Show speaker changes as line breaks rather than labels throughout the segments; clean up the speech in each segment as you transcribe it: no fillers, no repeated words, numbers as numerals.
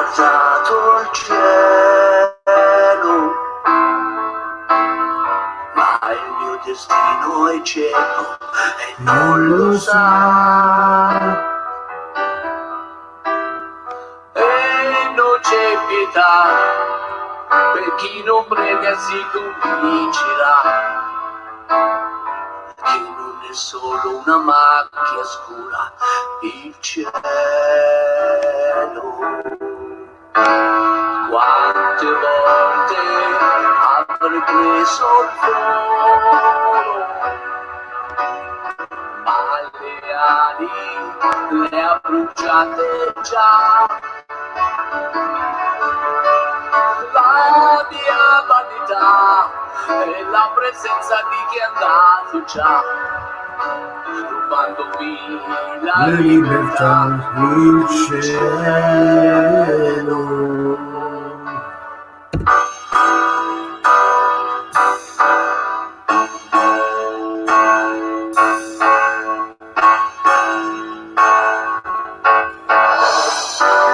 guardato il cielo, ma il mio destino è cieco e non lo sa. E non c'è pietà per chi non prega si convincerà che non è solo una macchia scura il cielo. Quante volte avrei preso il volo, ma le ali le ha bruciate già. La mia vanità è la presenza di chi è andato già, rubandomi la libertà, il cielo.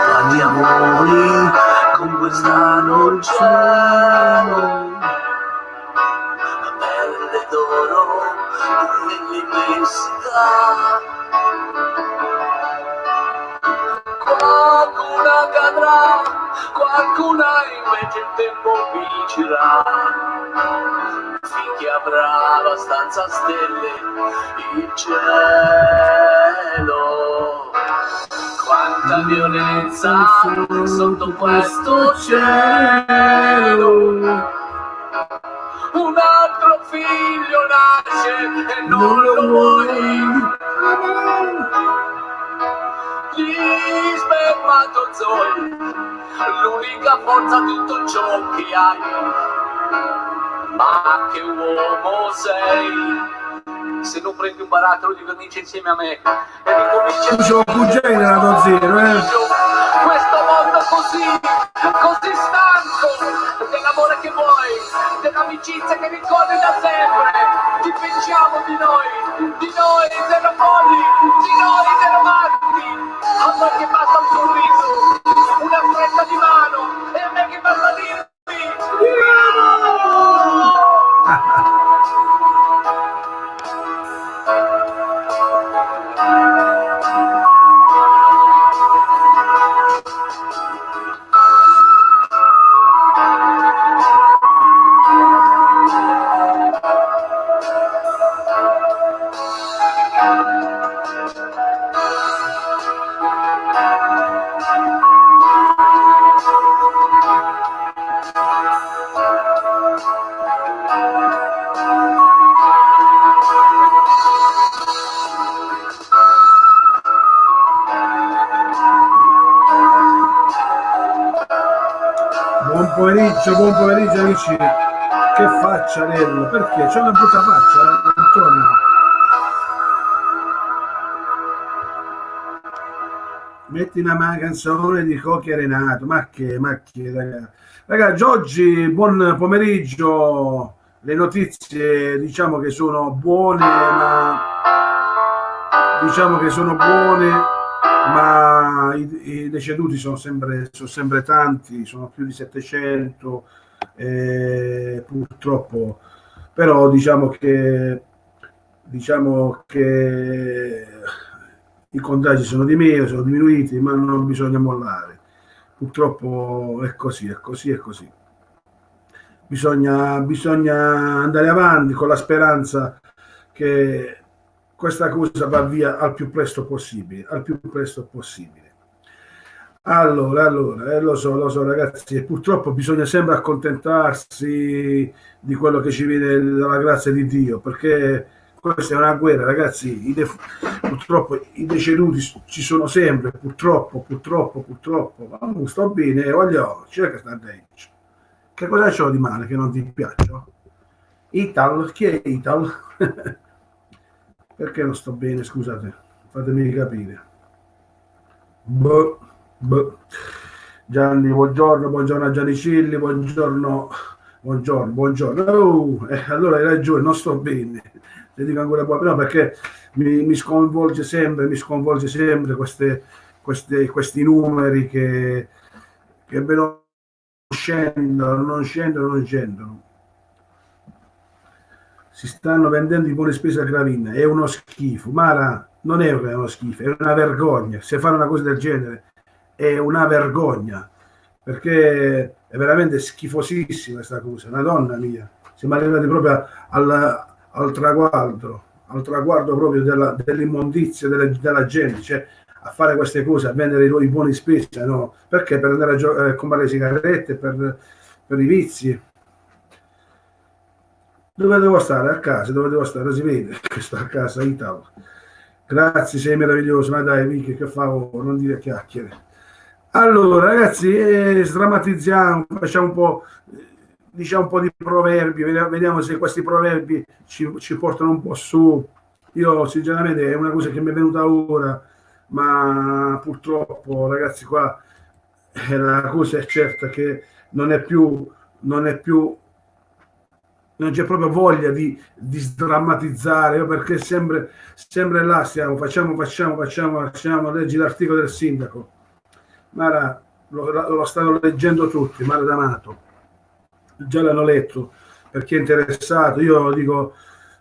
Quanti amori conquistano il cielo, la pelle d'oro nell'immensità. Qualcuna cadrà, qualcuna invece il tempo vincerà, finché avrà abbastanza stelle il cielo. Quanta violenza sotto questo cielo, un altro figlio nasce e non lo vuoi. Gli spermatozoi, l'unica forza, tutto ciò che hai. Ma che uomo sei se non prendi un barattolo di vernice insieme a me e ricominci questo mondo così stanco dell'amore che vuoi, dell'amicizia che ricordi da sempre. Dipingiamo di noi dei folli, di noi dei romanti. A noi che basta un sorriso, una stretta di mano, e a me che basta dirmi
buon pomeriggio amici. Che faccia Nello? Perché? C'è una brutta faccia, Antonio. Metti una canzone di Cocchi e Renato, ma che ragazzi, oggi buon pomeriggio. Le notizie diciamo che sono buone, ma i deceduti sono sempre tanti, sono più di 700, purtroppo. Però diciamo che i contagi sono diminuiti, ma non bisogna mollare. Purtroppo è così. Bisogna andare avanti con la speranza che questa cosa va via al più presto possibile. Allora, lo so ragazzi, e purtroppo bisogna sempre accontentarsi di quello che ci viene dalla grazia di Dio, perché questa è una guerra, ragazzi. Purtroppo i deceduti ci sono sempre, purtroppo. Ma non sto bene, voglio, c'è che sta dentro. Che cosa c'ho di male che non ti piaccio? Ital, chi è Ital? Perché non sto bene, scusate, fatemi capire. Gianni, buongiorno a Gianni Cilli, buongiorno. Allora hai ragione, non sto bene. Ti dico ancora no, perché mi sconvolge sempre questi numeri che che non scendono, non scendono, non scendono. Si stanno vendendo i buoni spesa a Gravina, è uno schifo. Mara, non è uno schifo, è una vergogna. Se fanno una cosa del genere è una vergogna, perché è veramente schifosissima questa cosa, Madonna mia. Siamo arrivati proprio al traguardo proprio dell'immondizia della gente, cioè a fare queste cose, a vendere i buoni spesa, no? Perché? Per andare a comprare le sigarette, per i vizi. Dove devo stare? A casa, dove devo stare? Si vede che sto a casa, Italo. Grazie, sei meraviglioso, ma dai, Vicky, che fa? Non dire chiacchiere. Allora, ragazzi, sdrammatizziamo, facciamo un po', diciamo un po' di proverbi, vediamo se questi proverbi ci portano un po' su. Io, sinceramente, è una cosa che mi è venuta ora, ma purtroppo, ragazzi, qua la cosa è certa che non è più, non è più non c'è proprio voglia di sdrammatizzare, perché sempre là stiamo, facciamo, leggi l'articolo del sindaco. Mara, lo stanno leggendo tutti, Mara D'Amato, già l'hanno letto, per chi è interessato. Io dico,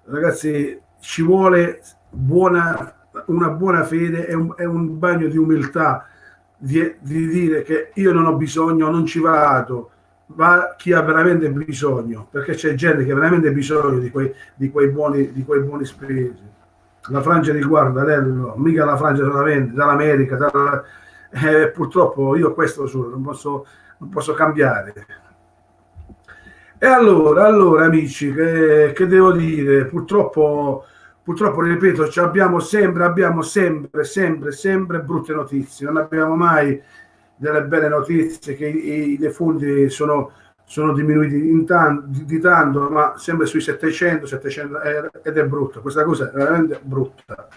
ragazzi, ci vuole una buona fede e un bagno di umiltà, di dire che io non ho bisogno, non ci vado, va chi ha veramente bisogno, perché c'è gente che ha veramente bisogno di quei buoni spesi. La Francia riguarda Lello, mica la Francia solamente, dall'America, purtroppo io questo non posso cambiare. E allora amici, che devo dire? Purtroppo, ripeto, abbiamo sempre brutte notizie, non abbiamo mai delle belle notizie, che i defunti sono diminuiti di tanto, ma sempre sui 700 ed è brutto. Questa cosa è veramente brutta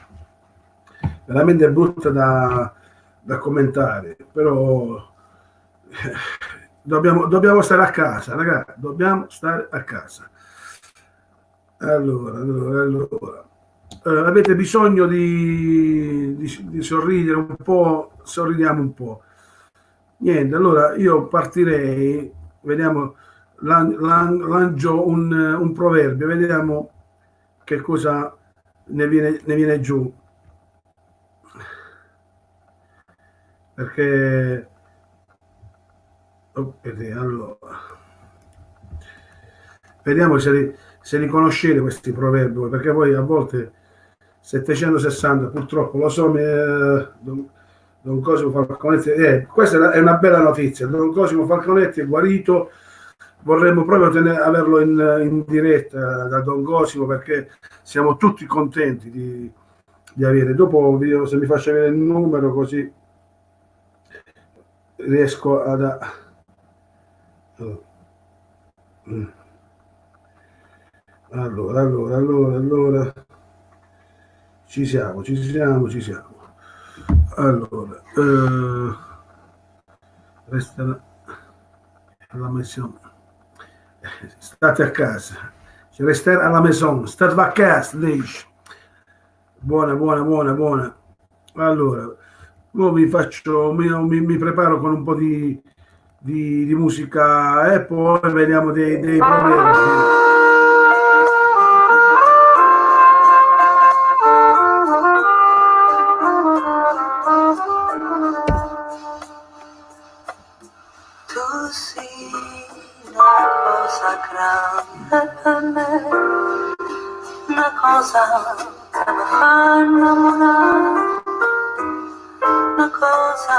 da commentare, però dobbiamo stare a casa, ragazzi, dobbiamo stare a casa. Allora. Avete bisogno di sorridere un po', sorridiamo un po'. Niente, allora io partirei, vediamo, lancio un proverbio, vediamo che cosa ne viene giù. Perché allora, vediamo se li conoscete questi proverbi, perché poi a volte 760, purtroppo lo so, Don Cosimo Falconetti, questa è una bella notizia. Don Cosimo Falconetti è guarito, vorremmo proprio averlo in diretta da Don Cosimo, perché siamo tutti contenti di avere. Dopo se mi faccio avere il numero, così riesco ad... Allora. Ci siamo. Allora, resta alla maison. State a casa. Restare alla maison. State a casa, dici. Buona. Allora, mi preparo con un po' di musica, e poi vediamo dei problemi.
Una cosa che mi fa innamorare, una cosa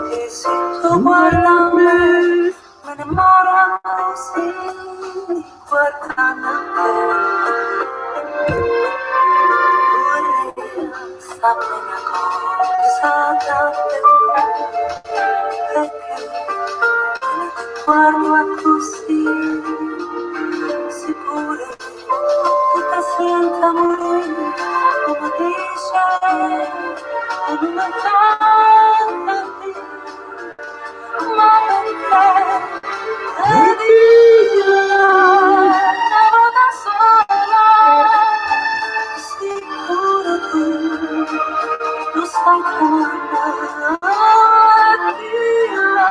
che se tu guarda a me innamoro così, guardando a te. Vorrei sapere una cosa da te, perché guardo così, sicuro che senta morire, come dice, con una fantasia, ma perché? E dillo, ero da sola, sicuro tu stai chiamando, e dillo,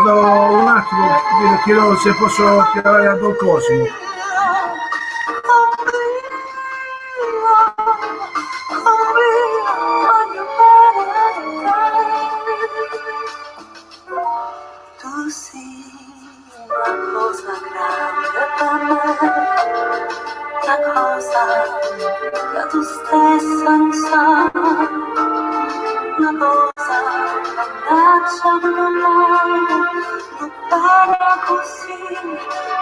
chiedo un attimo, chiedo se posso chiamare a Don Cosimo.
Tu sei una cosa grande per me, una cosa che tu stessa non sai, una cosa che abbraccia una mano, non parla così,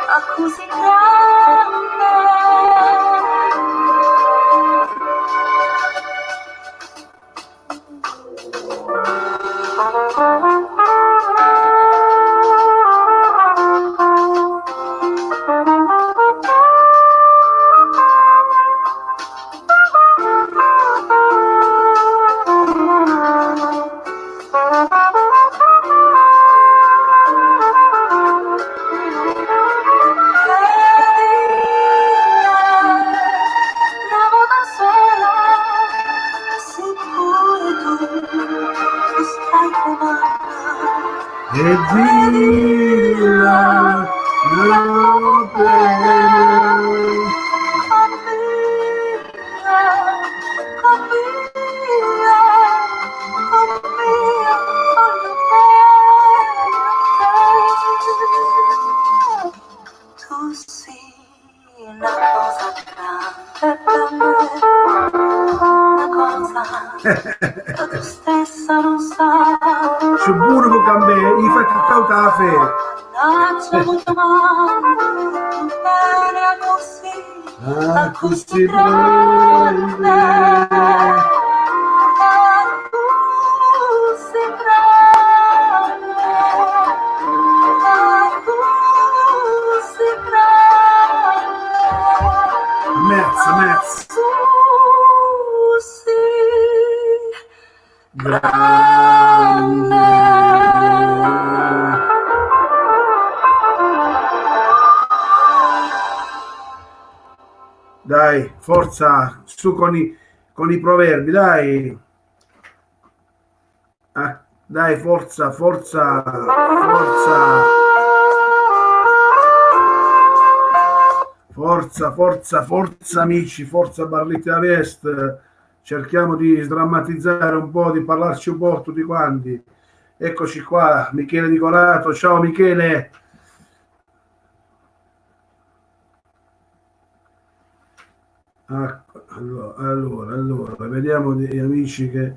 ma così grande.
E dilla no bene.
Tu sei una cosa grande per me, una cosa che tu stessa non sai.
Su burro cambè, gli fai tutto caffè.
Abbraccia molto male, non bene così, così grande.
Mezzo. Grande. Dai, forza, su con i proverbi, dai. Dai, forza. Forza amici, forza Barletta Vest, cerchiamo di sdrammatizzare un po', di parlarci un po' tutti quanti. Eccoci qua, Michele Nicorato, ciao Michele. Allora, vediamo degli amici che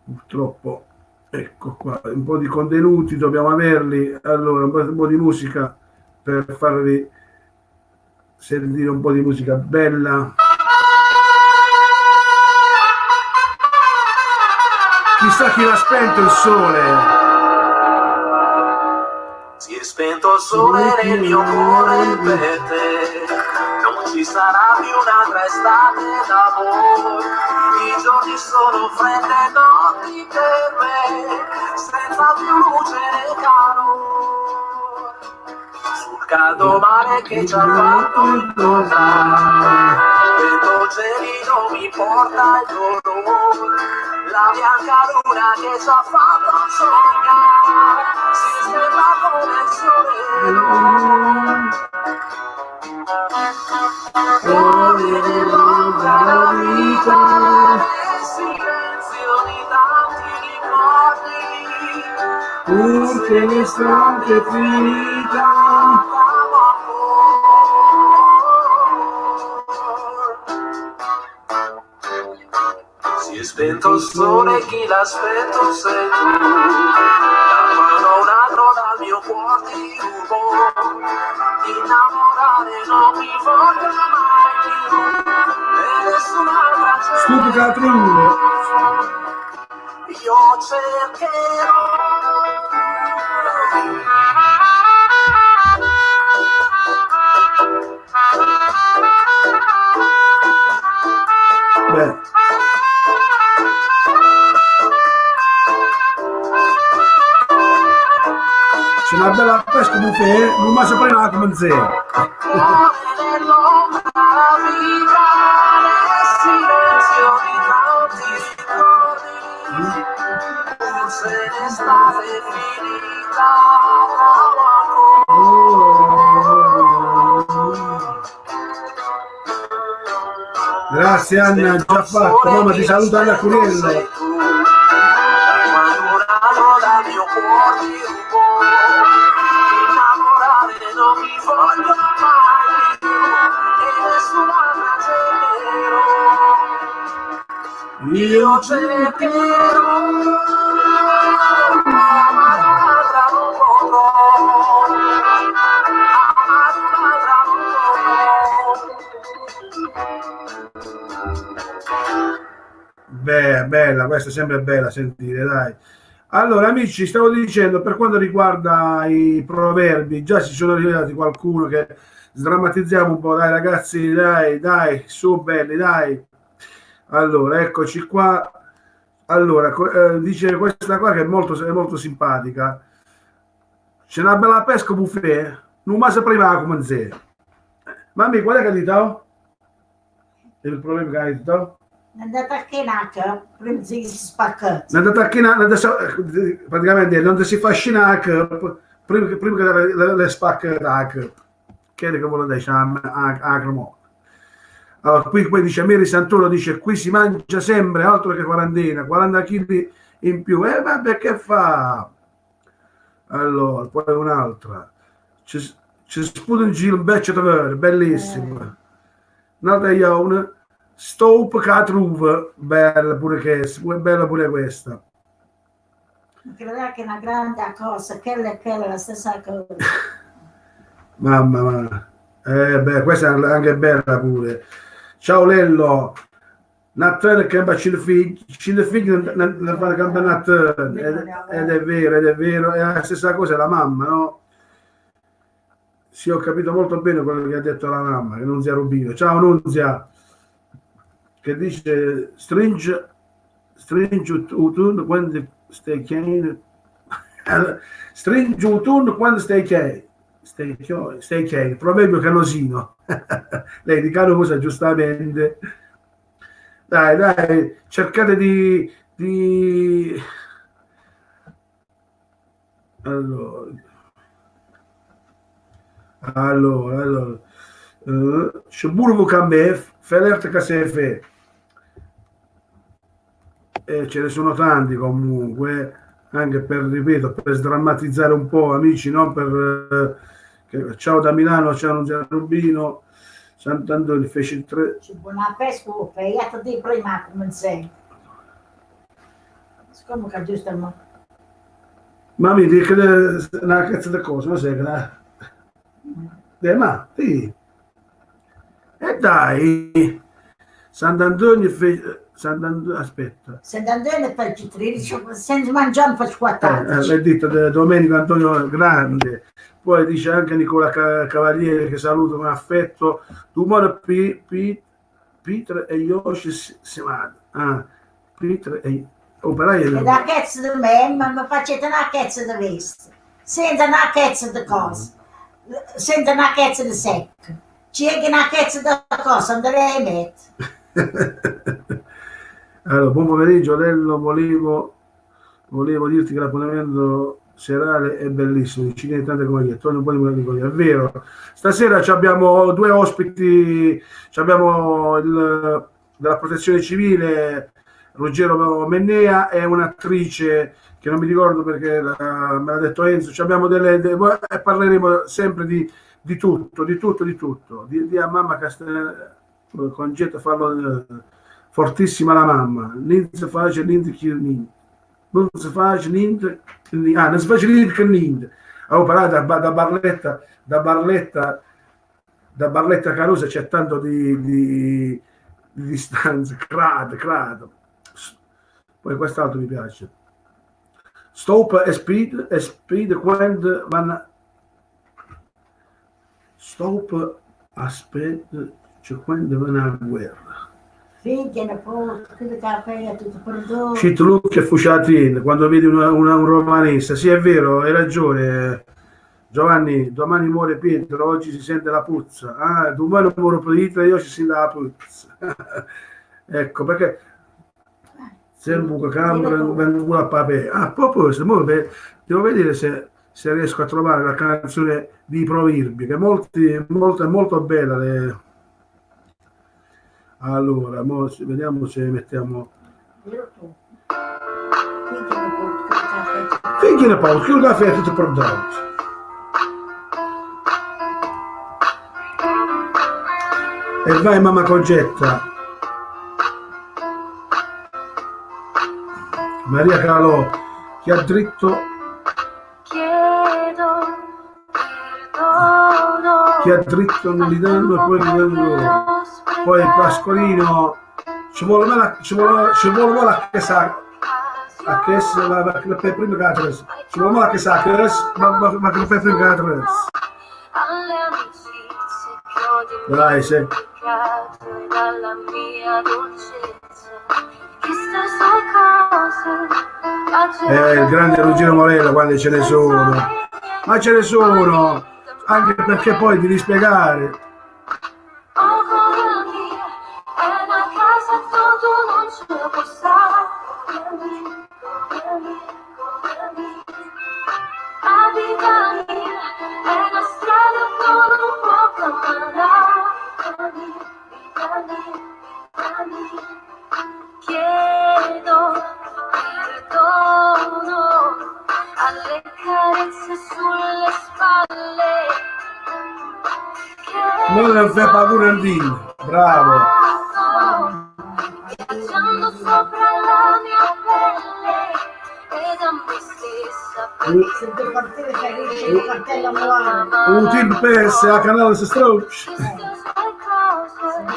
purtroppo, ecco qua, un po' di contenuti dobbiamo averli, allora un po' di musica per farvi sentire un po' di musica bella. Chissà chi l'ha spento il sole.
Si è spento il sole nel mio cuore per te, non ci sarà più un'altra estate d'amore, i giorni sono fredde notti per me, senza più luce né calore, sul caldo mare che ci ha fatto incontrare, vento gelido mi porta il dolore, la bianca luna che ci ha fatto sognare, si sveglia come il sole. Fuori nell'ombra la vita, nel silenzio di tanti ricordi,
Perché l'estate è finita.
Si è spento il sole, chi l'ha spento sei tu, la mano un altro dal mio cuore ti rubo, innamorare non mi voglio mai più, e nessun'altra c'è.
Stupica Tringo.
Io cercherò.
Beh. C'è una bella pesca di te, non mi sa prima come zero.
Nell'ombra la vita, nel silenzio di tanti ricordi, forse l'estate è finita.
Grazie Anna, già fatto. Mamma ti saluta Anna Curiello.
Lontano dal mio cuore di rumore, innamorare non mi voglio mai più e nessun'altra cercherò. Io cercherò, ma un'altra non potrò, amare un'altra non potrò.
Beh, bella, questa è sempre bella sentire, dai. Allora, amici, stavo dicendo, per quanto riguarda i proverbi, già si sono arrivati qualcuno che sdrammatizziamo un po', dai ragazzi, dai, su belli, dai. Allora, eccoci qua. Allora, dice questa qua che è molto simpatica. C'è una bella pesca buffet, non mi sa prima come se. Mamma, qual è che hai detto? Il problema che hai detto?
È andata a chinacca, prima si spacca.
È andata a chinare, praticamente non si fa scinare prima che le spacca che è che vuole dire a cremo. Allora, qui dice Miri Santoro, dice qui si mangia sempre altro che quarantena, 40 kg in più, vabbè che fa? Allora, poi un'altra, ci sputa in giro un beccio davvero, bellissimo. Un'altra ione, stop che truva, bella pure questa.
Credo che è una grande cosa, quella è la stessa cosa.
Mamma, beh, questa è anche bella pure. Ciao Lello, Natale che va figli non fa il campionato, ed è vero, è la stessa cosa la mamma, no? Sì, ho capito molto bene quello che ha detto la mamma, che Nunzia Rubino. Ciao Nunzia, che dice stringe autunno quando stai chiedendo, stringe autunno quando stai chiedendo. Stai chiedendo, proverbio canosino. Lei di Canosa giustamente. Dai, cercate di... Allora, Sciburvo Cambef, Felert Casefe, ce ne sono tanti comunque, anche ripeto, per sdrammatizzare un po', amici, non per... ciao da Milano, ciao Nunzia Rubino, Sant'Antonio fece 3.
C'è buona pesca, io ti prima come sei. Come che giusto il mondo?
Ma mi dice che è una cazzo di cosa, non sai che ma sì. E dai, Sant'Antonio aspetta.
Sant'Antonio faccio 13, senza mangiare faccio 14.
L'ha detto Domenico Antonio Grande, poi dice anche Nicola Cavaliere che saluto con affetto, Dumone Peter e Yoshi Semad. Peter e operaio.
E da cazzo di me, ma mi facete una cazzo di veste, senza una cazzo di cose, senza una cazzo di secco. C'è una cazzo di cosa, andrei a mettere.
Allora, buon pomeriggio, Lello, volevo dirti che l'appuntamento serale è bellissimo, ci sono tante cose, torno un po' di cose, è vero. Stasera abbiamo due ospiti, abbiamo della protezione civile, Ruggero Mennea, e un'attrice che non mi ricordo perché me l'ha detto Enzo, abbiamo e parleremo sempre di tutto, di a mamma Castellana, concetto farlo fortissima la mamma, non si fa niente che niente, non si fa niente che niente. Avevo parlato da Barletta Carusa, c'è tanto di distanza, crado. Poi quest'altro mi piace. Stop e speed quando vanno. Stop, aspetta, cioè quando vanno a guerra.
Finché ne può, che cappella tutto perdono.
Citlucchi e Fusciatin, quando vedi un romanista, sì è vero, hai ragione Giovanni, domani muore Pietro, oggi si sente la puzza, domani muore Pietro e oggi si sente la puzza. Ecco perché Se un buco camera, vengo a papà. A proposito, devo vedere se riesco a trovare la canzone di Proverbi, che è molto bella. Allora, vediamo se mettiamo... Figli Paolo, che il caffè è tutto pronto. E vai mamma Concetta. Maria Calò, che ha dritto... Chi ha dritto non li danno e poi li danno loro. Poi Pascolino ci vuole la che sa che per prima catres ci vuole la che sa che ma che per prima catres dai se
dalla mia dolcezza
il grande Ruggero Morello quando ce ne sono, ma ce ne sono anche perché poi devi spiegare.
Chiedo perdono alle carezze sulle spalle.
Non le fai paura andino, bravo.
Viaggiando sopra la mia pelle ed a me stessa.
Se il cortile felice, il cartello muore.
Un team PS a canale si strocci.
Il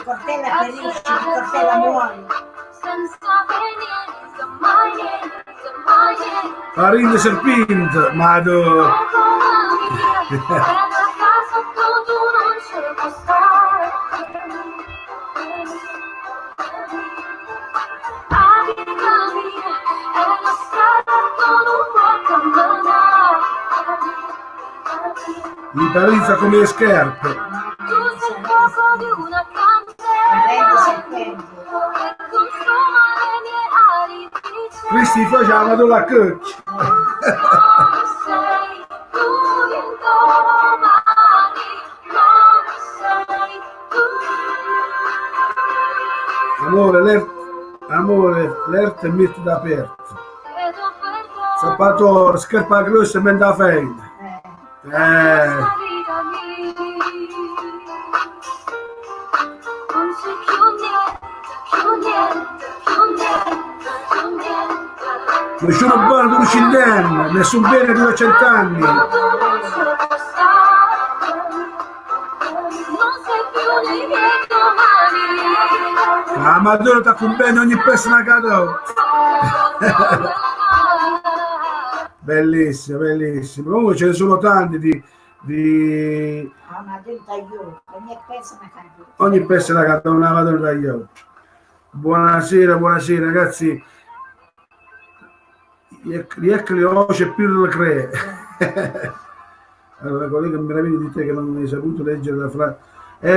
cortello felice, il cortello muore.
Senza venire mai niente.
Farina serpente, madò. Mi parizza come le scarpe.
Tu sei il fuoco di una
Prende
candela
serpente.
che consuma le mie ali di cielo.
Cristi facciamo la coccia.
Non sei tu in domani, non sei tu.
Amore, l'erte è mette da aperto.
Chiedo perdono.
Zappatore, scarpa grossa e menda feina.
Questa vita mia non c'è più niente.
Nessuno buono di 100 anni, nessun bene di 200 anni.
Tu non ce lo puoi stare, non sei più nei miei domani.
La Madonna ti con bene ogni persona che do. Bellissimo, bellissimo. Comunque ce ne sono tanti di
Ma tu taglio, ogni persona cambia.
ogni persona che ha una Madonna dagli occhi. Buonasera, buonasera ragazzi. Eccoli oggi più le cre. Allora, collega, mi meraviglia di te che non hai saputo leggere la frase.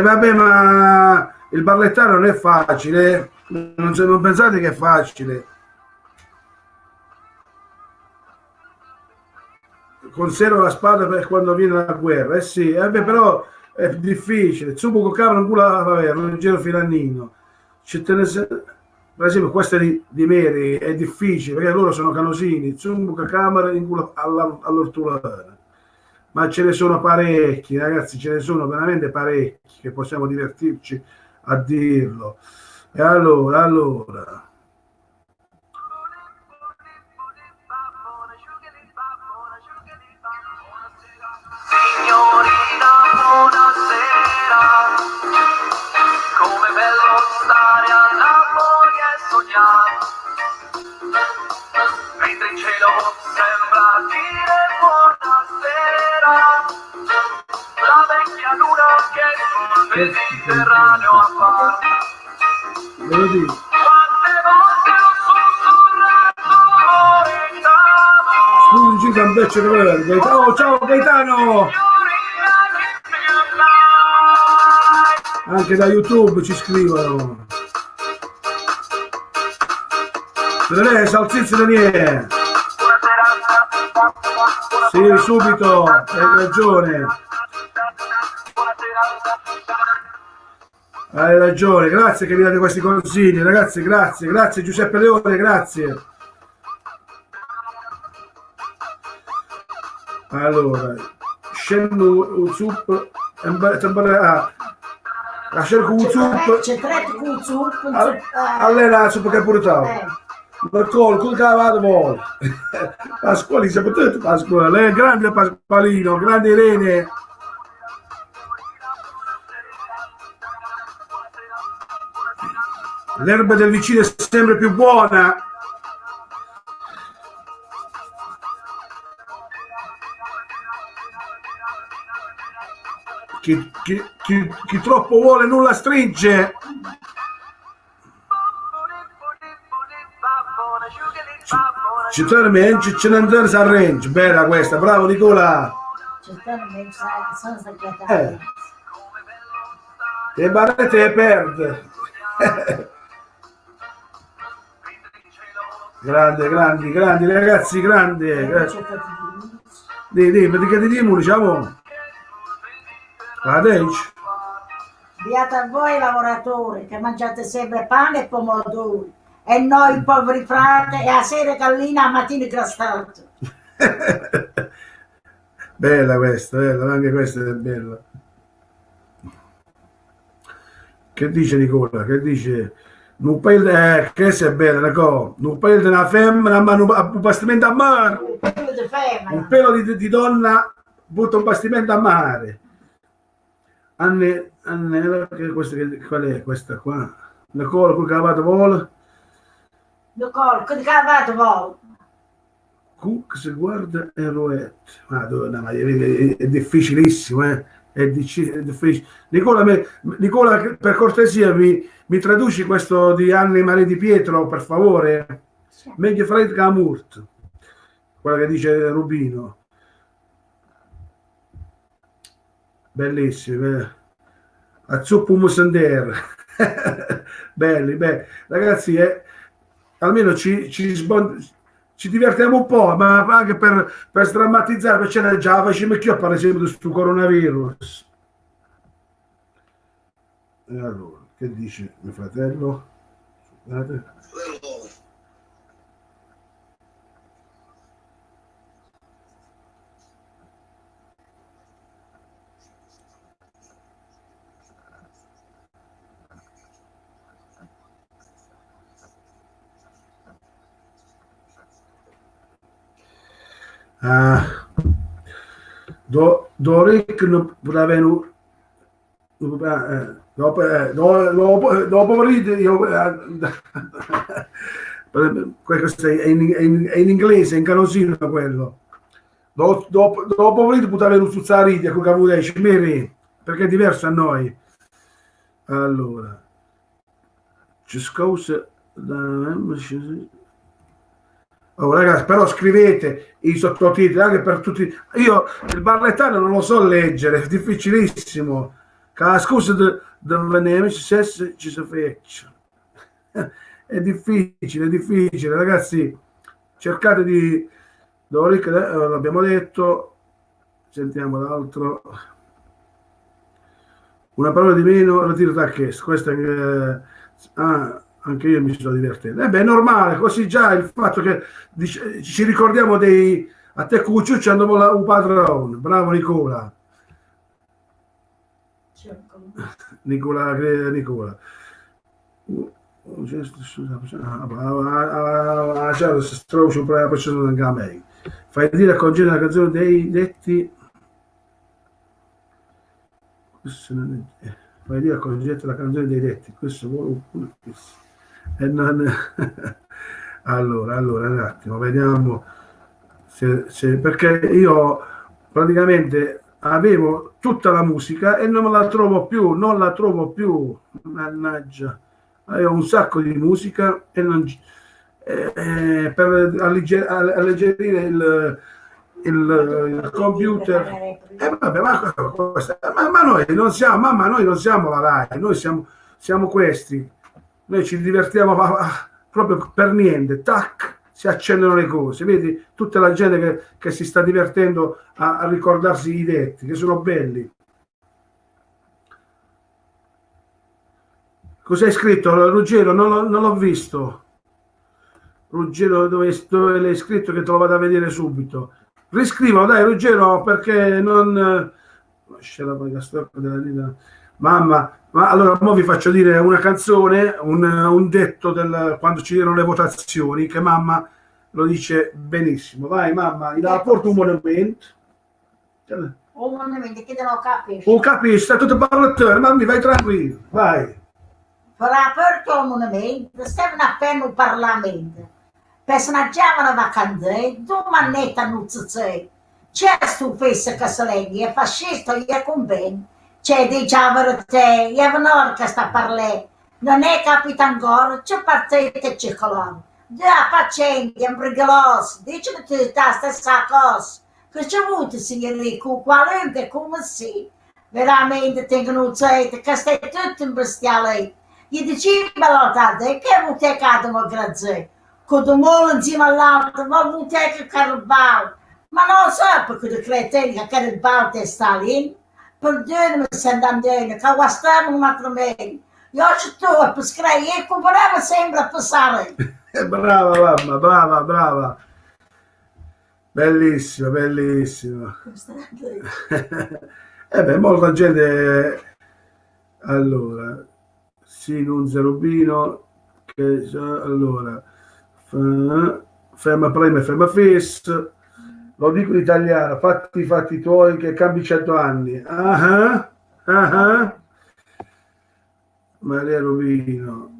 Vabbè, ma il ballettare non è facile. Non pensate che è facile. Conservo la spada per quando viene la guerra. Sì, vabbè, però è difficile. Zubuco cabra non culo la favela, non giro filannino. Per esempio, questa di Meri è difficile perché loro sono canosini. Zubuco camera in culo all'ortolana. Ma ce ne sono parecchi, ragazzi, ce ne sono veramente parecchi che possiamo divertirci a dirlo. E allora.
Signorina, buonasera. Come bello stare a Napoli e sognare. Mentre in cielo sembra dire buonasera. La vecchia luna che sul Mediterraneo appare.
Ve lo dico.
Quante volte ho sussurrato Gaetano.
Scusi, Campeccio di Verde. Oh, ciao Gaetano! Anche da YouTube ci scrivono. Daniele, salsiccia Daniele. Sì, subito, hai ragione. Hai ragione, grazie che mi date questi consigli, ragazzi, grazie Giuseppe Leone, grazie. Allora, scendo un zup, la cerco un zup,
C'è tre con zup,
allora zup che pure tavo. Ma col cavato vuole. Pasquali, siamo tutti Pasquale, grande Pasqualino, grande Irene. L'erba del vicino è sempre più buona. Chi troppo vuole nulla stringe. Certamente ce ne andrà a range. Bella questa, bravo Nicola.
certamente sono segretaria.
Le barrette perde. Grandi ragazzi, grandi. Perché ti diamo, diciamo?
Beata a voi lavoratori che mangiate sempre pane e pomodori e noi poveri frate e a sera gallina a mattina grastato.
Bella questa, anche questa è bella. Che dice Nicola? Che dice? Non perde, che è bella, no? Non perde una femmina, ma un bastimento a mare. Un pelo di donna butta un bastimento a mare. Qual è questa qua? La cola col cavato vola.
La cola col cavato vola.
Cook si guarda e roette. Madonna, ma è difficilissimo, è difficile. Nicola, per cortesia mi traduci questo di Anne Maria Di Pietro, per favore? Sì. Meglio Fred Camurt, quella che dice Rubino. Bellissimo, Azzuppo Musander. belli. Ragazzi, almeno ci divertiamo un po', ma anche per sdrammatizzare, perché c'era già facciamo più per esempio di questo coronavirus. E allora, che dice mio fratello? Scusate. Doric non poteva dopo questo è in inglese, in canosino quello. Dopo poteva avere un ride con Cavudeci, perché è diverso a noi. Allora, ci scusa. Oh, ragazzi, però scrivete i sottotitoli anche per tutti. Io il barlettano non lo so leggere, è difficilissimo. Scusa del nemici se ci si feccia. È difficile, ragazzi. Cercate di Doric, l'abbiamo detto. Sentiamo l'altro. Una parola di meno, ritiro da chiesto. Questa è anche io mi sto divertendo. È normale, così già il fatto che ci ricordiamo a te Cucciucci andiamo un padrone. Bravo Nicola. Nicola. Fai dire a congene la canzone dei detti. Fai dire a congene la canzone dei detti. Questo vuole allora un attimo, vediamo perché io praticamente avevo tutta la musica e non la trovo più, mannaggia, avevo un sacco di musica e non per alleggerire il computer vabbè, ma noi non siamo la RAI, noi siamo questi. Noi ci divertiamo proprio per niente, tac, si accendono le cose, vedi tutta la gente che si sta divertendo a ricordarsi i detti, che sono belli. Cos'hai scritto, Ruggero? Non l'ho visto. Ruggero, dove l'hai scritto, che te lo vado a vedere subito. Riscrivilo, dai, Ruggero, perché non... Mamma, ma allora mo vi faccio dire una canzone, un detto quando ci erano le votazioni, che mamma lo dice benissimo. Vai, mamma, la porto un monumento.
Un monumento che non capisco.
Un capisco, tutto parlatore, mamma, vai tranquillo, vai.
Farà porto un monumento, stavano appena un Parlamento. Personaggiavano vacanze, due mannette a nuzzazze. C'è stufessa che se leghi, è fascista, gli è convegno. C'è dicevano te, gli avevano che sta a parlare. Non è capito ancora, c'è partite c'è colore. Già facendo, è brigoloso, dicono tutti la stessa cosa. Che c'è avuto, signorico, qualunque come si. Veramente tengono un zete, che stai tutto in bestiale. Gli diceva l'altra, che avete a democrazia? Con un molo insieme all'altro, ma avete che Carabao. Ma non so perché i cretini che Carabao è Stalin. Perdonami se andando, che guastano un altro meglio. Io c'è tu, per scrivere, e comprava sempre a passare.
Brava, mamma, brava. Bellissima, bellissima. Molta gente... Allora, sì, non Rubino, che allora... ferma prima e ferma fis, lo dico in italiano, fatti i fatti tuoi che cambi 100 anni. Maria Rubino,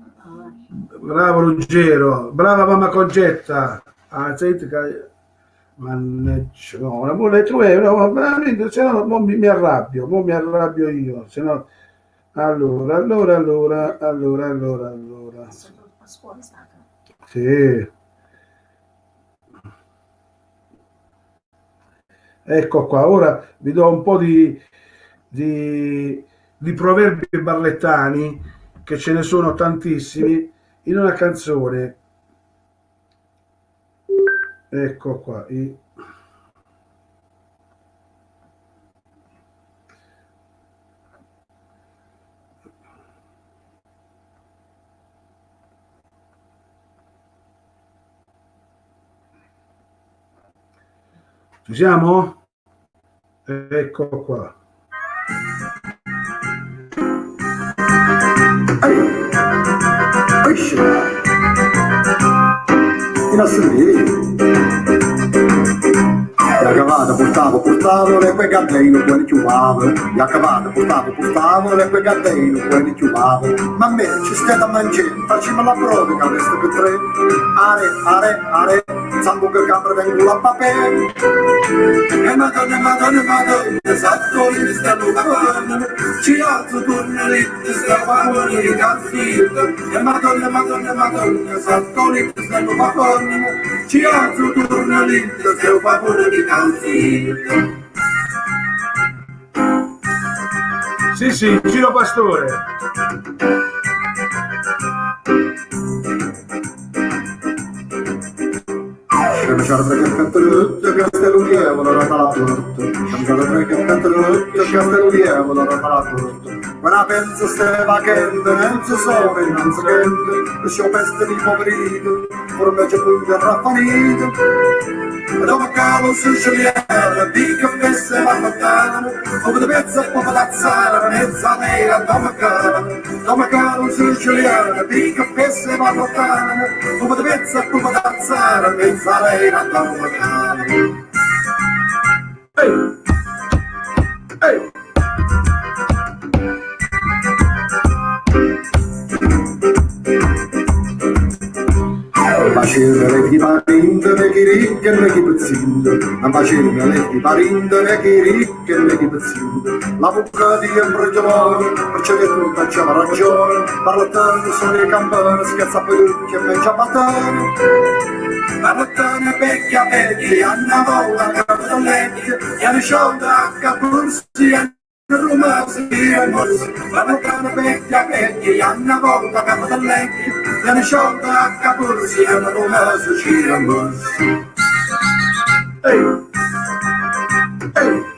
bravo Ruggero, brava mamma Concetta. Mannaggia, no, una buona no, veramente, se no mi arrabbio io, se no. Allora. Sì. Ecco qua, ora vi do un po' di proverbi barlettani, che ce ne sono tantissimi, in una canzone. Ecco qua. Ci siamo? Ecco qua.
La cavata portavo, le quei gattino, quelli chiuvavo. La cavata portavo, le quei gattino, quelli chiuvavo. Ma a me ci state a mangiare, facciamo la prova, che adesso per tre. Are, sangue che capra vengo a papere. E madonna, esatto, li stanno parlando. Ci alzo torno lì, stavamo lì cazzito. E madonna, esatto, li stanno parlando. Ci alzo torno lì, stavamo lì cazzito.
Sì, Gino Pastore.
C'era tre che cantelotto, castello diavolo, rata la porta. C'era tre che cantelotto, castello diavolo, rata la porta. Quando penso ste vacante, non si so e non si gente, lascio peste di poverino, forme c'è punto raffanito. E dopo calo siciliano, di caffè se va lontano, come di pezza e come d'azzara, mezza nera, dopo calo siciliano, di caffè se va lontano, come di pezza e come d'azzara, mezza nera, dopo calo. Ehi! Facere chi parinde, ne chi ricche e ne chi pezzindo. Non facere chi parinde, ne chi ricche e ne chi pezzindo. La bocca di Embregiamone, perciò che tu facciamo ragione. Parlatore sono i campani, scherza per tutti e mangia patane. Parlatore vecchia, hanno paura che non legge. E hanno sciolto a capursi e rumasi e morsi. Parlatore vecchia, hanno paura che non legge. viene sciolta a capursi e una Roma su Cirambus.
Ehi! Ehi!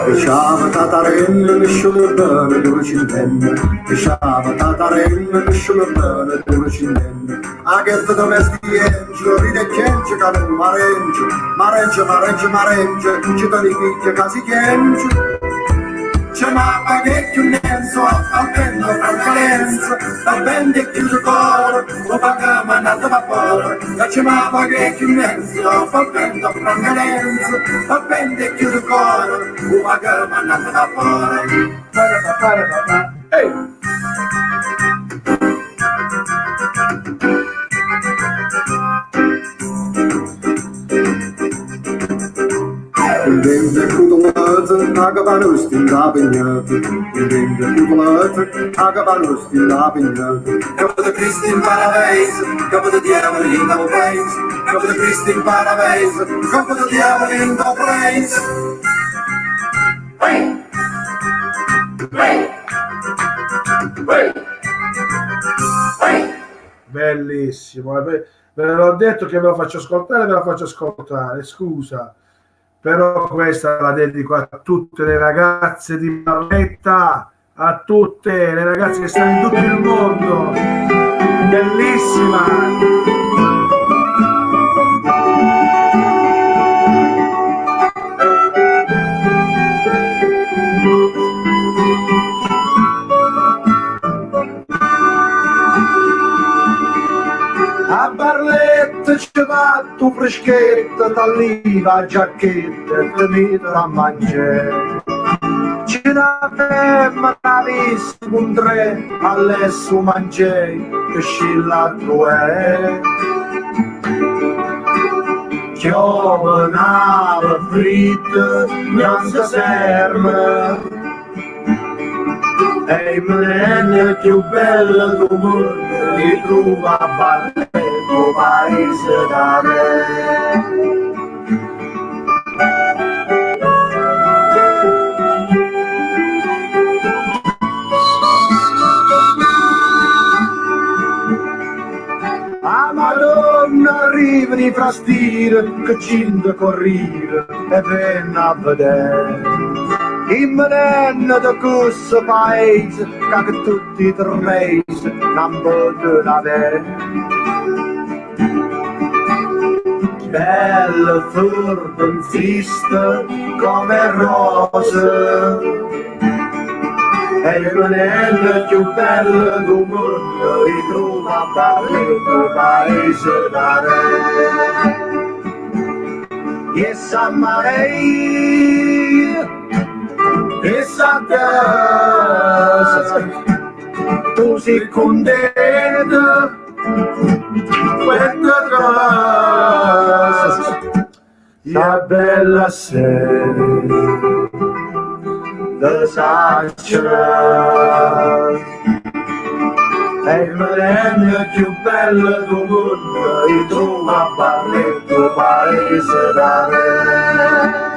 Diciamo tatarenne, nessuno bene, dove ci intende. Diciamo tatarenne, nessuno bene, dove ci intende. A che te domestichi engio, ride e chiencio, caro marencio. Marencio, marencio, marencio, ci toni figli, casi chiencio. C'è ma che più nenso, al vento francalenza, al vento e chiuso cuore, lo paga mandato vapore. C'è ma che più nenso, al vento francalenza, al vento e chiuso cuore, lo paga mandato vapore.
Ehi!
Il vento è cutolato, a caparosti in da pignata. Il vento è cutolato, a caparosti in da pignata. Capo di Cristo in Paradise, capo di diavoli in da praise. Capo di Cristo in Paradise, capo di diavoli in da praise.
Bellissimo, ve l'ho detto che ve la faccio ascoltare, scusa, però questa la dedico a tutte le ragazze di Barletta, a tutte le ragazze che stanno in tutto il mondo, bellissima. A Barletta ci va tu freschetta, t'alliva giacchetta e te mette a mangiare. Ci da femmina vista con tre, all'esso mangiai, che scilla due. Chiovana fritta, non si serve. E il mene più bello del mondo li trova a Barletta, paese da me. A Madonna arriva di frastire che cinta correre e venna a vedere. In menenna da questo paese che tutti i 3 mesi non possono avere. Bella furdenzista come rose e il menenna più bella del mondo ritrova a Barletta, paese da re. E San Maria e Santa, tu sei contenta questa cosa, la bella sera da Saccia, è il millenio più bello del mondo, ritrova a Barletta, paese da re.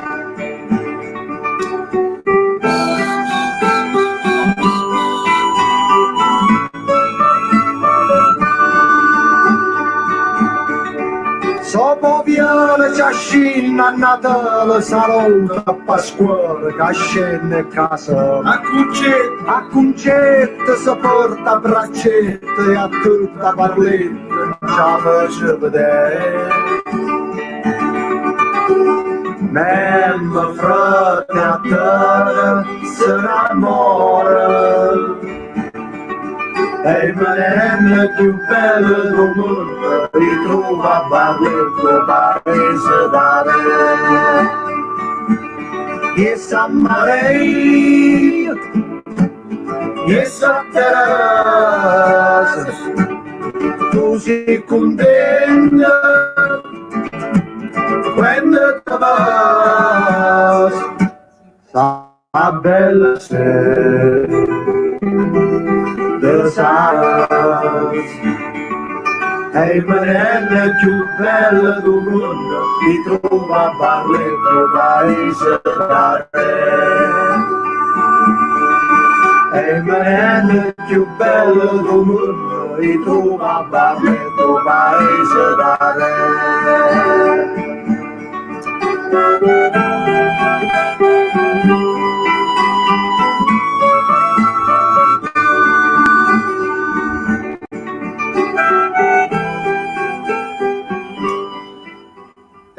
Dopo viene ci ascina a Natale, saluta a Pasquale che scende a casa. A concetta si porta a braccetta e a tutta Barletta ci face vedere. Memmo frate a terra si innamora. E il millenio più bello del mondo ritrova a Barletta, paese da re. E San Maria e Santa Teresa, tu sei contenta quando ti vas, sa bella sera. The silence,
e il marello più bello del mondo ti trova a Barletto, paese da re. E il marello più bello del mondo ti trova a Barletto, paese da re.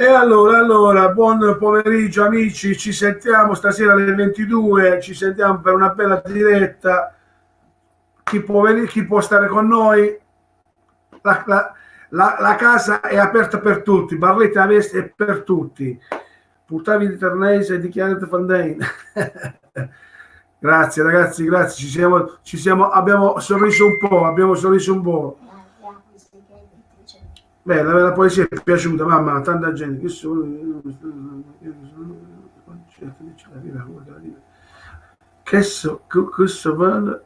E allora, buon pomeriggio amici, ci sentiamo stasera alle 22, ci sentiamo per una bella diretta. Chi può venire, chi può stare con noi? La casa è aperta per tutti, Barletta Vest è per tutti. Puttavi di Ternese e di Chianete Fandain. Grazie ragazzi, grazie, ci siamo, abbiamo sorriso un po'. Beh, la poesia è piaciuta, mamma, tanta gente che sono questo vale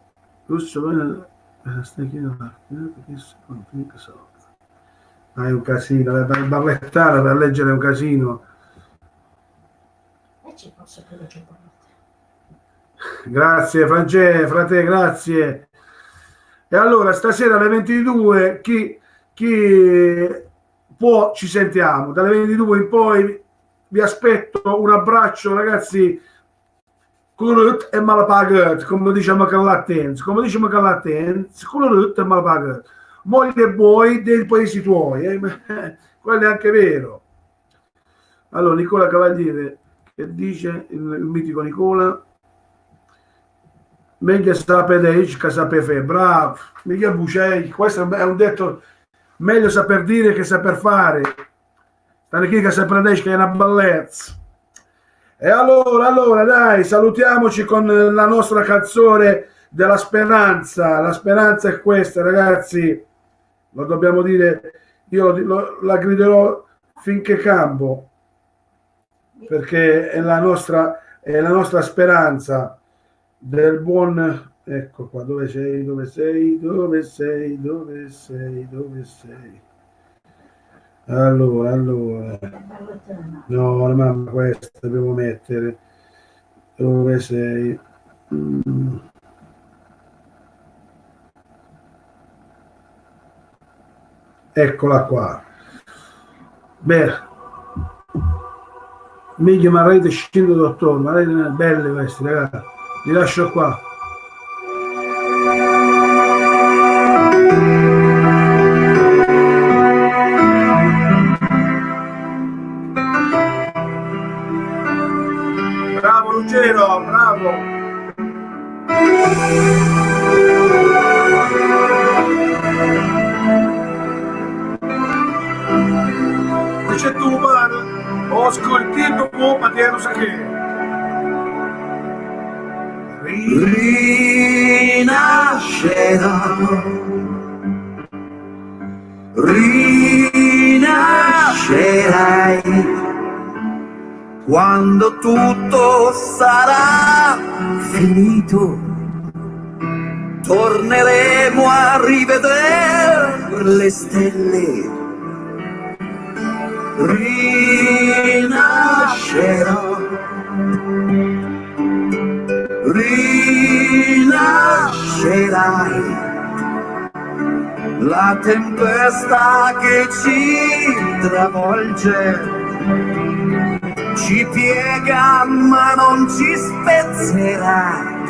è un casino, per barlettare, per leggere è un casino.
E ci posso pure giocare.
Grazie frate, grazie. E allora stasera alle 22 chi può ci sentiamo, dalle 22 in poi vi aspetto, un abbraccio ragazzi, culut e malapagat, come diciamo che l'attenz, culut e malapagat, moglie e buoi dei paesi tuoi, quello è anche vero. Allora Nicola Cavaliere che dice, il mitico Nicola, meglio sapere che sapere, bravo, meglio bucei, questo è un detto. Meglio saper dire che saper fare. Stanno qui che saper dire che è una bellezza. E allora, dai, salutiamoci con la nostra canzone della speranza. La speranza è questa, ragazzi. Lo dobbiamo dire. Io la griderò finché campo. Perché è la nostra speranza del buon... Ecco qua, dove sei? Allora. No, mamma, questa devo mettere. Dove sei? Eccola qua. Beh, meglio Marrete scendo dottore, Marrete belle queste, ragazzi. Li lascio qua. Bravo Ruggero, bravo. Dice tu, mano, ho scoltito un ma ti sa che.
Rinascerai quando tutto sarà finito, torneremo a rivedere le stelle. Rinascerò, rinascerai, la tempesta che ci travolge ci piega ma non ci spezzerà.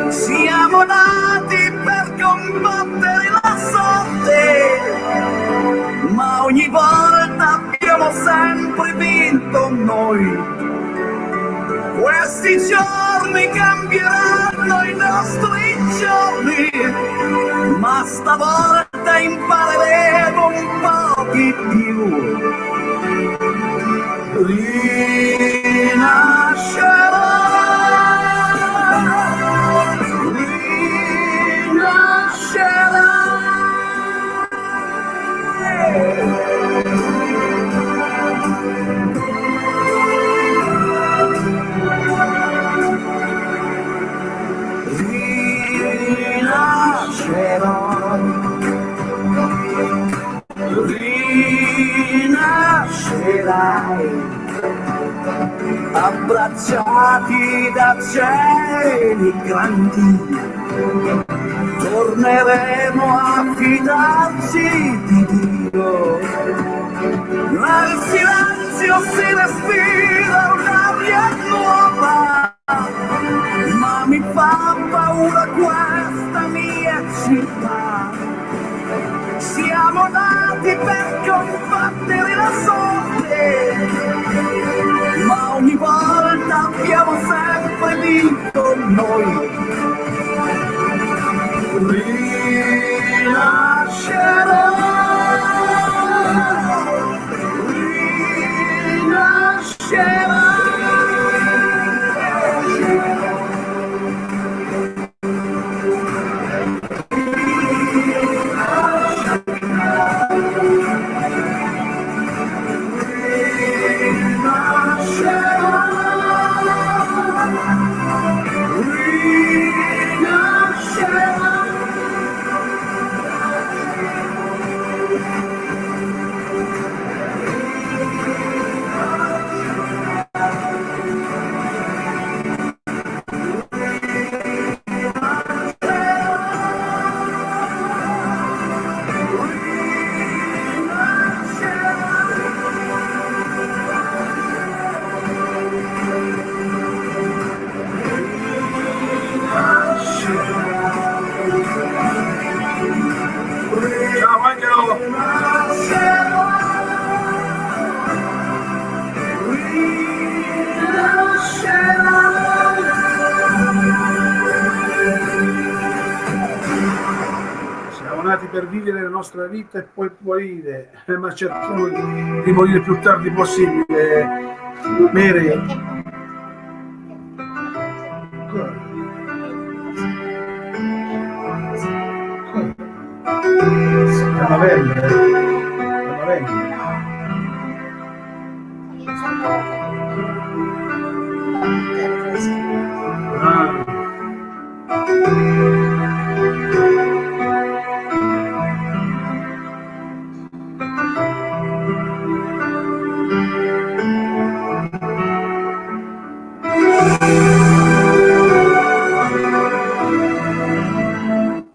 Siamo nati per combattere la sorte, ma ogni volta abbiamo sempre vinto noi. Questi giorni cambieranno i nostri giorni, ma stavolta impareremo un po' di più. Rinascerò, rinascerò. Rinascerò.
troverai, abbracciati da cieli grandi, torneremo a fidarci di Dio. Nel silenzio si respira un'aria nuova, ma mi fa paura questa mia città. Siamo nati per combattere la sorte, ma ogni volta abbiamo sempre vinto noi. Rinascerò, rinascerò.
Ciao Angelo! Siamo nati per vivere la nostra vita e poi morire, ma cerchiamo di morire il più tardi possibile. Mere.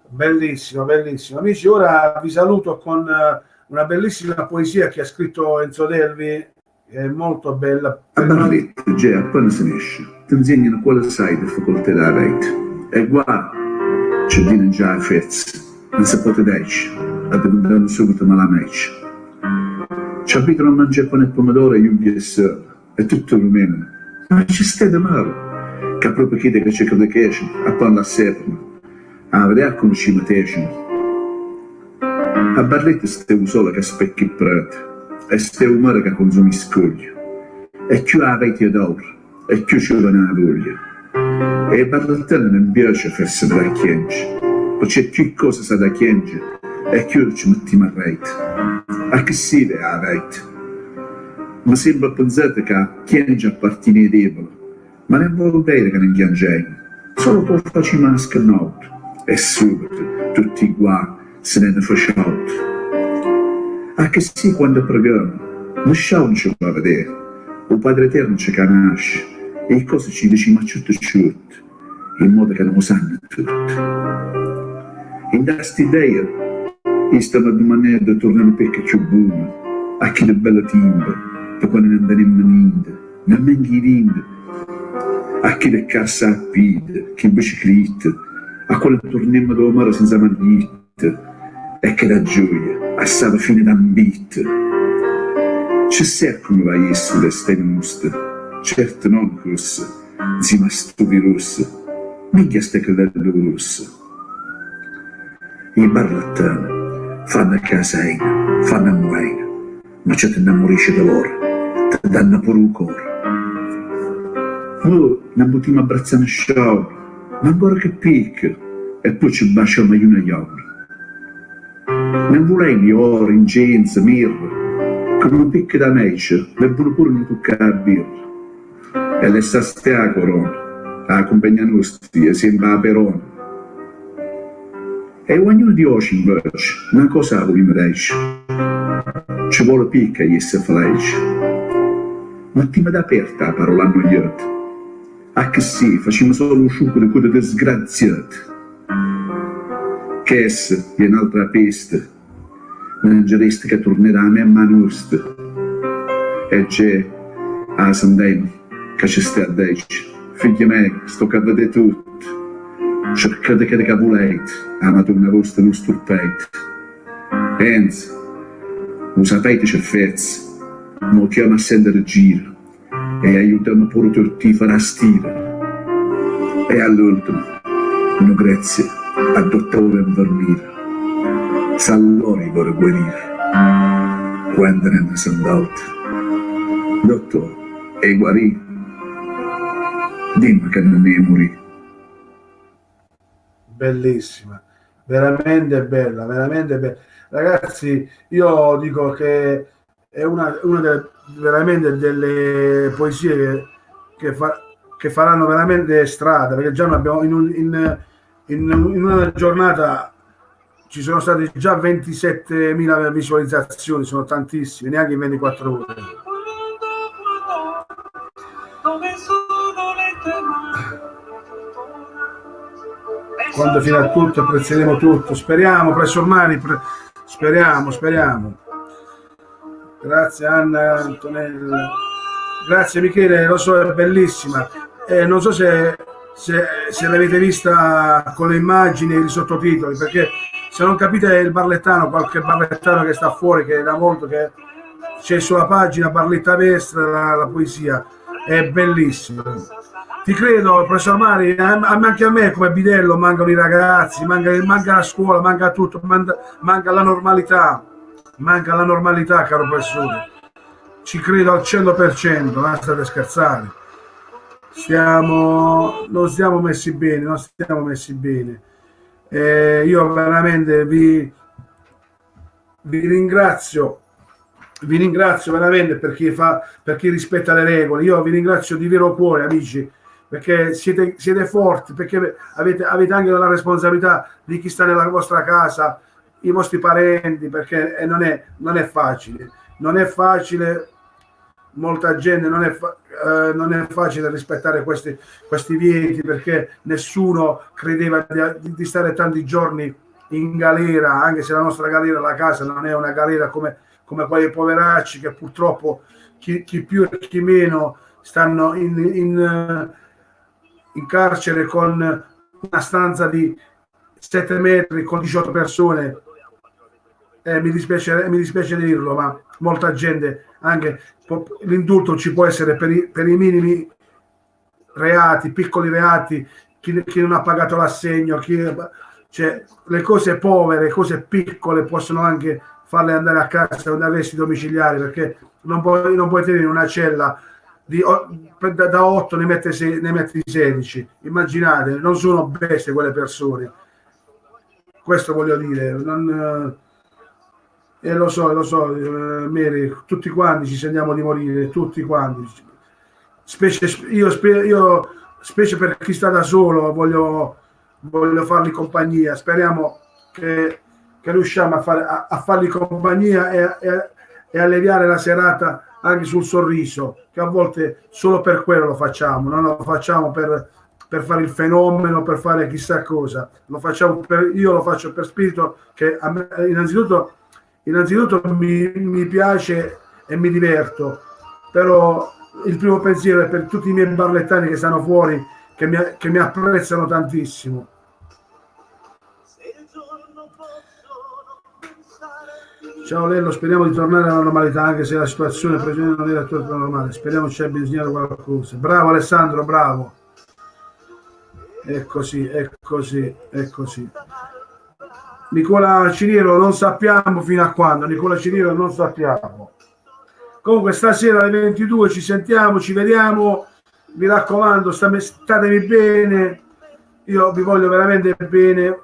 Bellissimo, bellissimo. Amici, ora vi saluto con una bellissima poesia che ha scritto Enzo Delvi, che è molto bella.
A Barletta, già appena si esce, ti insegnano quale sai di facoltà da rete. E qua c'è viene già a fezzi, non si può dirci, a diventare subito malamecce. Ci abitano a mangiare pane e pomodoro e ughi e sera, è tutto rumeno. Ma ci stai di male, che proprio chiede che c'è che le chiesce, a parla a serpere. A vedere come ci mettesimo. A Barletta stavo solo che specchi il prato, e stavo mare che consumi scoglie, e più a rete d'oro, e più ci va una voglia. E a Barletta non piace farsi da chienge, perché più cose sa da chienge, e più ci mettiamo a rete. A che si vede a rete? Mi sembra pensate che a chienge appartiene ai deboli, ma non vuol dire che non chiangiamo, solo può farci masca notte. E subito tutti qua se ne facciamo. A che sì, quando preghiamo, nessuno ci va a vedere, il Padre Eterno ci conosce e le cose ci diciamo tutto, in modo che non sanno tutto. In questa idea, stiamo domandando di tornare un po' più buono, a chi le belle timbre, per quando non andiamo niente, non manchi niente, a chi le cassa a piede, chi in bicicletta, a quando torniamo da mare senza magliette, e che la gioia, a stare fine d'ambite. Ci sa come va a essere questa nostra, certo non così, insieme a stupi rossi, mica ste credello rosse. I barlettani fanno casina, fanno muoina, ma ci ti innamorisci da loro, ti danno pure il cuore. Noi non potremmo abbracciare un sciopero, ma ancora che picca, e poi ci baciamo io una giorno. Non vorrei oro, incenso, mirra, come un picco da mece, debbono pure non toccare la birra. E le saste a corona, a compagnia nostra, e sembra a perona. E ognuno di oggi invece, una cosa vogliamo dire, ci vuole picca e essere felice. ma ti mi da aperta la parola annoiata. A che sì, facciamo solo un sciuco di code disgraziate. Che essa è un'altra peste, mangeresti che tornerà a me a manusta. E c'è a Sandeno che ci sta a dici, figli miei, sto a vedere tutto. Cercate che volete, a Madonna vostra non stupite. Pensa, lo sapete c'è fezza, non chiama a sentire giro e aiutiamo pure tutti a fare stire. E all'ultimo, no grazie al dottore infermiere, Sallori vuole guarire, quando ne sono andato. Dottore, è guarito? Dimmi che non ne morì.
Bellissima, veramente bella, veramente bella. Ragazzi, io dico che è una veramente delle poesie che faranno veramente strada, perché già abbiamo in una giornata ci sono state già 27.000 visualizzazioni, sono tantissime, neanche in 24 ore. Quando fino a tutto apprezzeremo tutto, speriamo, professor Mari, speriamo. Grazie Anna Antonella, grazie Michele, lo so, è bellissima. Non so se l'avete vista con le immagini e i sottotitoli, perché se non capite il barlettano, qualche barlettano che sta fuori, che da molto che c'è sulla pagina Barletta Vestra, la poesia, è bellissima. Ti credo, professor Mari, anche a me come bidello mancano i ragazzi, manca la scuola, manca tutto, manca la normalità, caro professore. Ci credo al 100%, non state scherzare. Non stiamo messi bene. Io veramente vi ringrazio veramente per chi rispetta le regole. Io vi ringrazio di vero cuore, amici, perché siete forti, perché avete anche la responsabilità di chi sta nella vostra casa, i vostri parenti, perché non è facile, molta gente non è facile rispettare questi vieti, perché nessuno credeva di stare tanti giorni in galera, anche se la nostra galera, la casa, non è una galera come quei poveracci che purtroppo chi più e chi meno stanno in carcere con una stanza di 7 metri con 18 persone. Mi dispiace dirlo, ma molta gente, anche l'indulto ci può essere per i minimi reati, piccoli reati, chi non ha pagato l'assegno, cioè, le cose povere, cose piccole possono anche farle andare a casa con arresti domiciliari, perché non puoi tenere una cella da 8 ne metti 16. Immaginate, non sono bestie quelle persone. Questo voglio dire. Lo so, Mary, tutti quanti ci sentiamo di morire, tutti quanti. Specie per chi sta da solo, voglio fargli compagnia. Speriamo che riusciamo a fargli compagnia e alleviare la serata anche sul sorriso, che a volte solo per quello lo facciamo, non lo facciamo per fare il fenomeno, per fare chissà cosa, io lo faccio per spirito, che a me, innanzitutto mi piace e mi diverto, però il primo pensiero è per tutti i miei barlettani che stanno fuori, che mi apprezzano tantissimo. Ciao Lello, speriamo di tornare alla normalità, anche se la situazione precedente non era tutto normale. Speriamo ci abbia insegnato qualcosa. Bravo Alessandro, bravo. È così. Nicola Ciniero non sappiamo fino a quando. Non sappiamo. Comunque stasera alle 22 ci sentiamo, ci vediamo. Mi raccomando, statevi bene. Io vi voglio veramente bene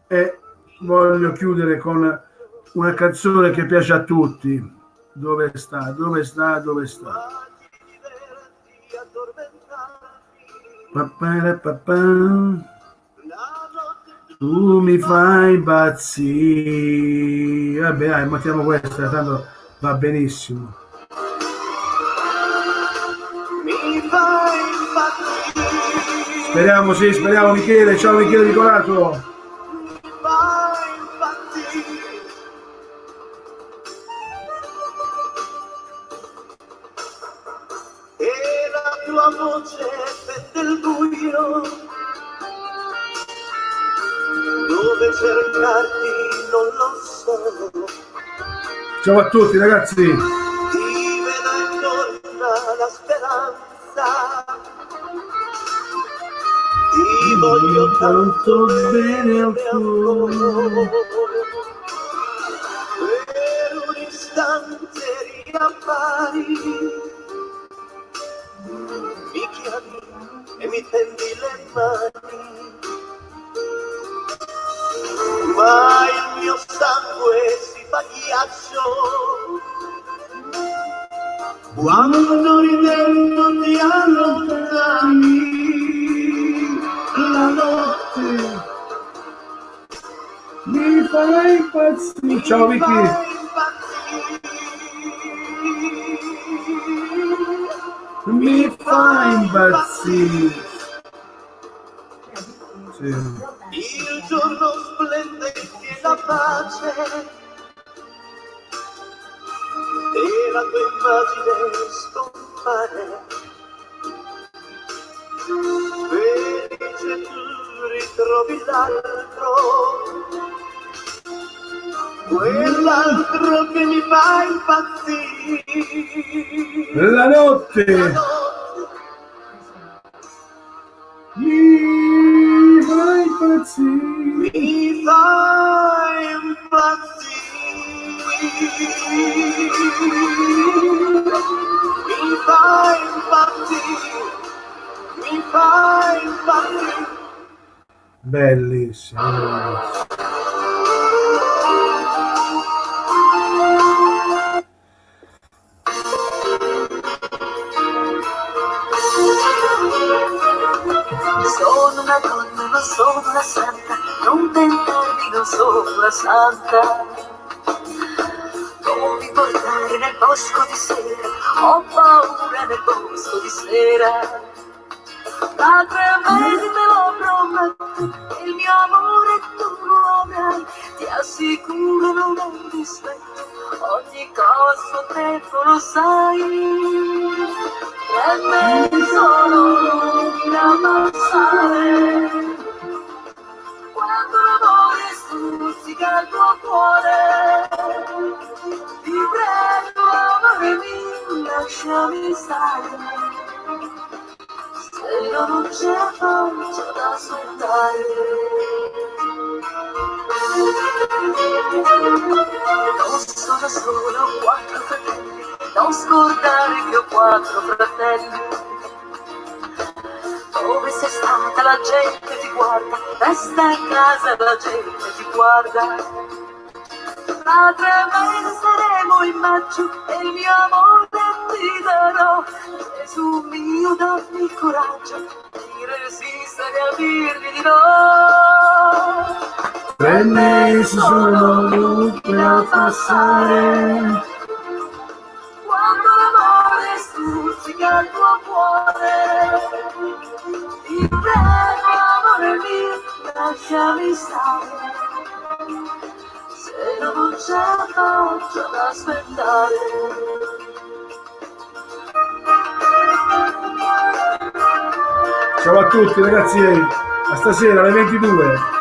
e voglio chiudere con una canzone che piace a tutti. Dove sta? Tu mi fai impazzire. Vabbè, mettiamo questa, tanto va benissimo.
fa impazzire,
Speriamo, sì, speriamo Michele. Ciao Michele Di Corato.
mi fa impazzire. E la tua voce fette il buio, dove cercarti non lo so.
Ciao a tutti ragazzi.
Ti vedo intorno alla speranza, ti voglio tanto bene ancora. Per un istante riappari, mi chiami e mi tendi le mani, ma il mio sangue si fa ghiaccio quando ridendo ti allontani. La notte
Mi fai impazzire. Ciao
mi
Vicky.
fa impazzire,
Mi fa impazzire. Sì.
il giorno splendente la pace e la tua immagine scompare. Felice tu ritrovi l'altro, quell'altro che mi fa impazzire.
La notte mi fa impazzire.
Mi fa impazzire, mi fa impazzire, mi fa impazzire.
Bellissimo, bellissimo.
Sono una donna, non sono una santa, non tentarmi, non sono una santa. Non mi portare nel bosco di sera, ho paura nel bosco di sera. Da 3 mesi te lo prometto, il mio amore tu lo avrai, ti assicuro non è dispetto, ogni cosa a suo tempo lo sai. 3 mesi sono lunghi da passare, quando l'amore stuzzica il tuo cuore, ti prego amore mio, lasciami stare. Se non c'è faccia da aspettare, non sono solo 4 fratelli, non scordare che ho 4 fratelli. Dove sei stata la gente ti guarda, resta in casa la gente ti guarda. Tra 3 mesi saremo in maggio e il mio amore ti darò. Gesù mio, dammi coraggio di resistere a dirmi di no.
3 mesi sono lunghi da passare,
Quando l'amore stuzzica il tuo cuore, ti prego amore mio, lasciami stare. Se non ce la faccio ad aspettare.
ciao a tutti ragazzi, a stasera alle 22.